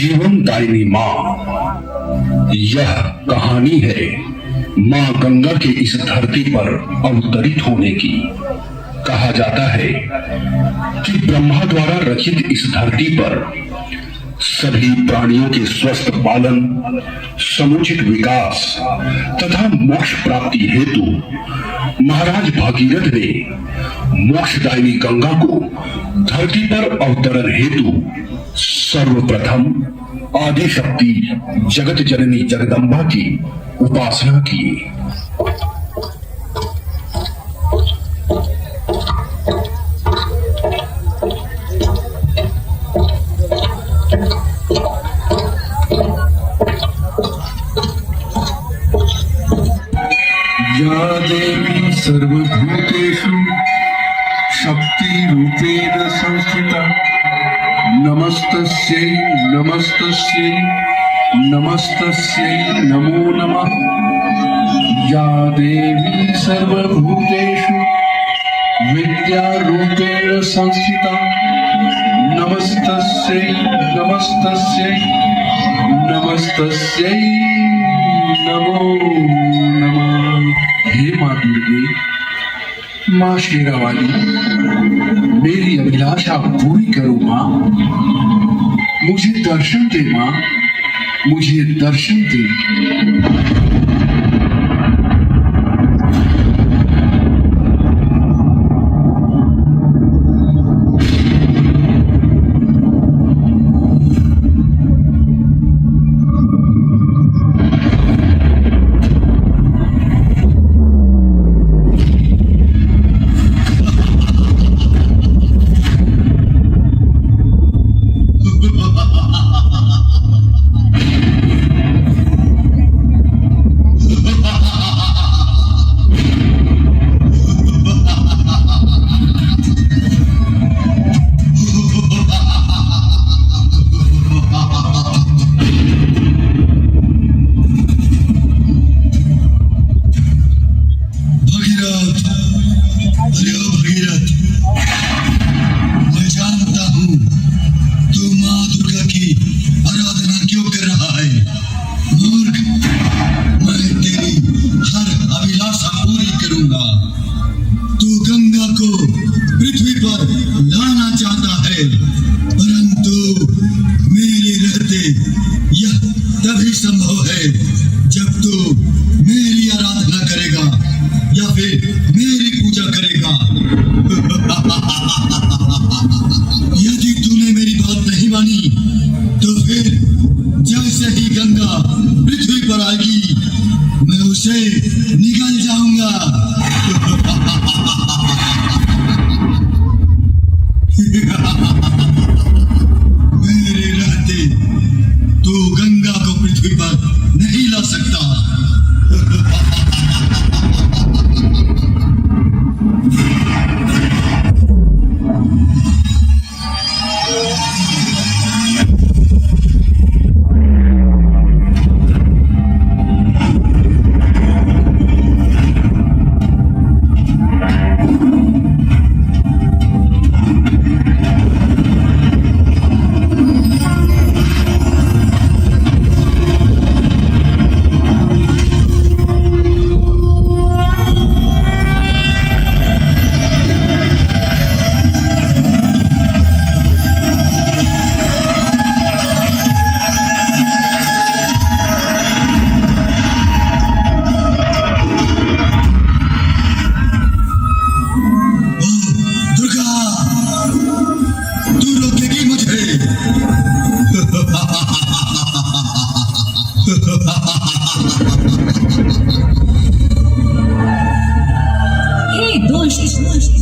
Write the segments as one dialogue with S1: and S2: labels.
S1: जीवनदायिनी माँ। यह कहानी है माँ गंगा के इस धरती पर अवतरित होने की। कहा जाता है कि ब्रह्मा द्वारा रचित इस धरती पर सभी प्राणियों के स्वस्थ पालन, समुचित विकास तथा मोक्ष प्राप्ति हेतु महाराज भगीरथ ने मोक्षदायिनी गंगा को धरती पर अवतरण हेतु सर्वप्रथम आदि शक्ति जगत जननी जगदम्बा की उपासना की।
S2: या देवी सर्वभूतेषु शक्तिरूपेण संस्थिता नमस्तस्यै नमस्तस्यै नमस्तस्यै नमो नमः। या देवी सर्वभूतेषु विद्यारूपेण संस्थिता नमस्तस्यै नमस्तस्यै नमस्तस्यै नमो नमः। हे माँ दुर्गे, माँ शेरावाली, मेरी अभिलाषा पूरी करो माँ। मुझे दर्शन दे माँ, मुझे दर्शन दे।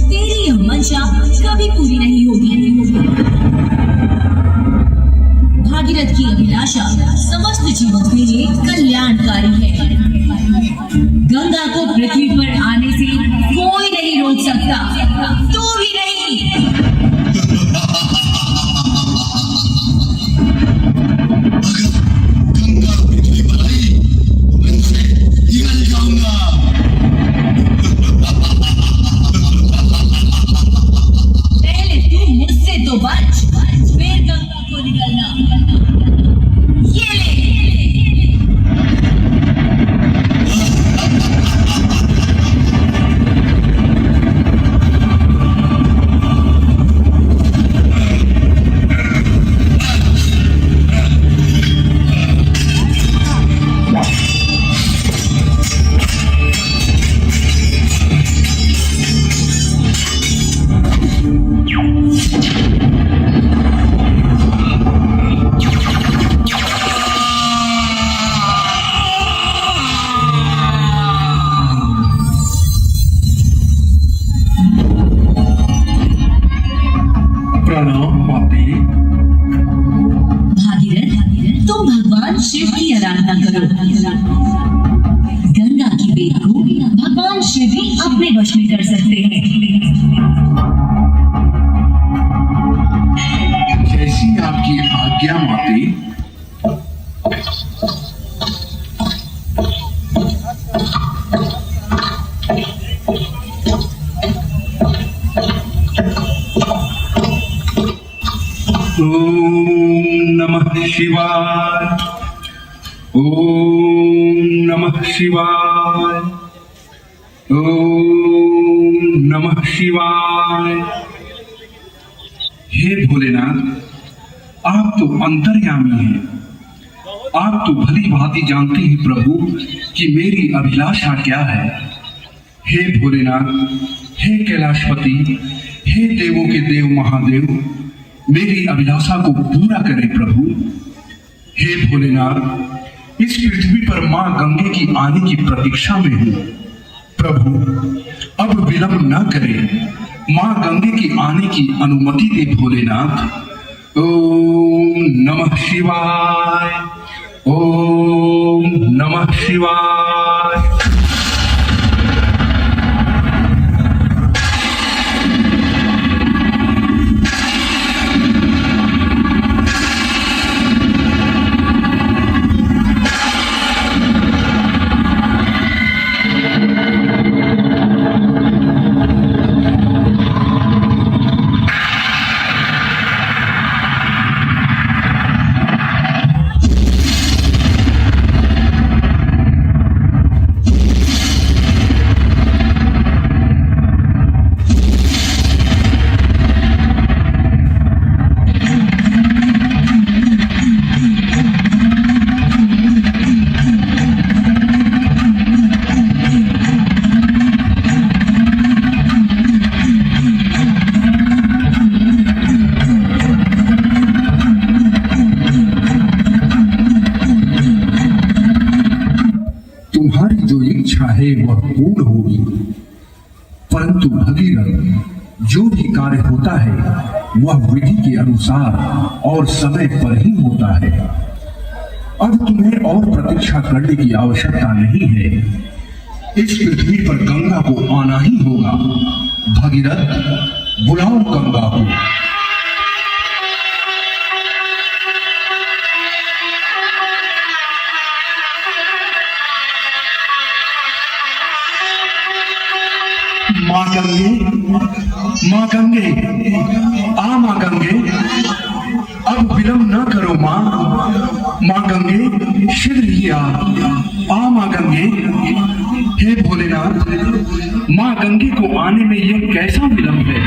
S3: तेरी यह मंशा कभी पूरी नहीं होगी। भागीरथ की अभिलाषा समस्त जीवों के लिए कल्याणकारी है। गंगा को पृथ्वी पर आने से कोई नहीं रोक सकता, तू भी नहीं। पहले तू
S2: प्रणाम माते।
S3: भागीरथ, तुम भगवान शिव की आराधना करो। गंगा की वेद को भगवान शिव ही अपने वश में कर सकते हैं।
S2: जैसी आपकी आज्ञा माते। ओम नमः शिवाय। ओम नमः शिवाय। ओम नमः शिवाय। हे भोलेनाथ, आप तो अंतर्यामी हैं। आप तो भली भांति जानते हैं प्रभु कि मेरी अभिलाषा क्या है। हे भोलेनाथ, हे कैलाशपति, हे देवों के देव महादेव, मेरी अभिलाषा को पूरा करें प्रभु। हे भोलेनाथ, इस पृथ्वी पर मां गंगे की आने की प्रतीक्षा में हूं। प्रभु, अब विलंब न करें, मां गंगे की आने की अनुमति दे भोलेनाथ। ओम नमः शिवाय। ओम नमः शिवाय। तुम्हारी जो इच्छा है वह पूर्ण होगी। परंतु भगीरथ, जो भी कार्य होता है वह विधि के अनुसार और समय पर ही होता है। अब तुम्हें और प्रतीक्षा करने की आवश्यकता नहीं है। इस पृथ्वी पर गंगा को आना ही होगा। भगीरथ, बुलाओ गंगा को। मां गंगे, मां गंगे, आ मां गंगे, अब विलंब न करो मां। मां गंगे, शीघ्र ही आ मां गंगे। हे भोलेनाथ, मां गंगे को आने में यह कैसा विलंब है।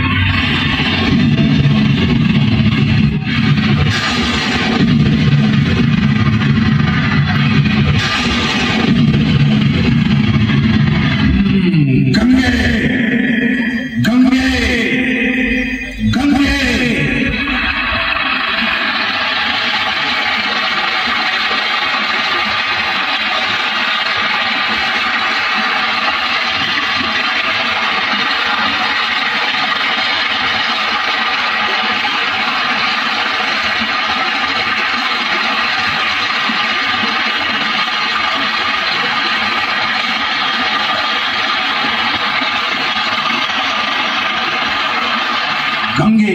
S2: गंगे,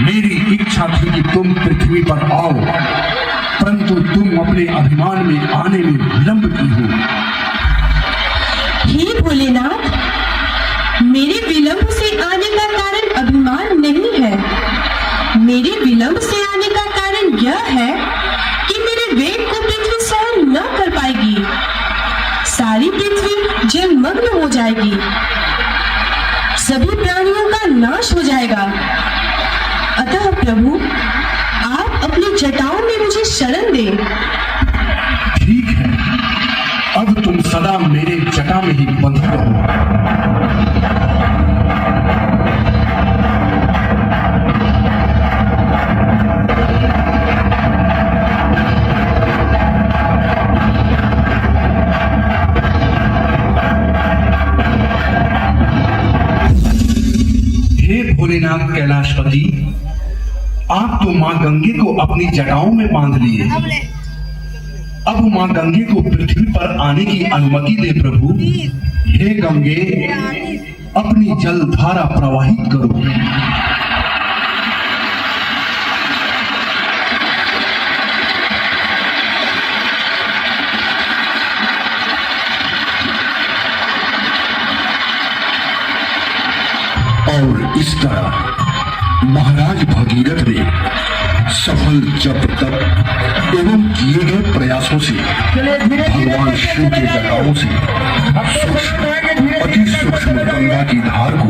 S2: मेरी इच्छा थी कि तुम पृथ्वी पर आओ, परंतु तुम अपने अभिमान में आने में विलंब की हो।
S4: हे भोलेनाथ, मेरे विलंब से आने का कारण अभिमान नहीं है। मेरे विलंब से आने का कारण यह है कि मेरे वेग को पृथ्वी सहन न कर पाएगी। सारी पृथ्वी जलमग्न हो जाएगी, सभी प्राणियों का नाश हो जाएगा। अतः प्रभु, आप अपनी जटाओं में मुझे शरण दें।
S2: ठीक है, अब तुम सदा मेरे जटा में ही बंधे रहो। हे भोलेनाथ कैलाशपति, आप तो मां गंगे को अपनी जटाओं में बांध लिए। अब मां गंगे को पृथ्वी पर आने की अनुमति दे प्रभु। हे गंगे, अपनी जल धारा प्रवाहित करो।
S1: और इस तरह महाराज भगीरथ ने सफल जप तप एवं किए गए प्रयासों से भगवान शिव के जटाओं से सूक्ष्म अति सूक्ष्म गंगा की धार को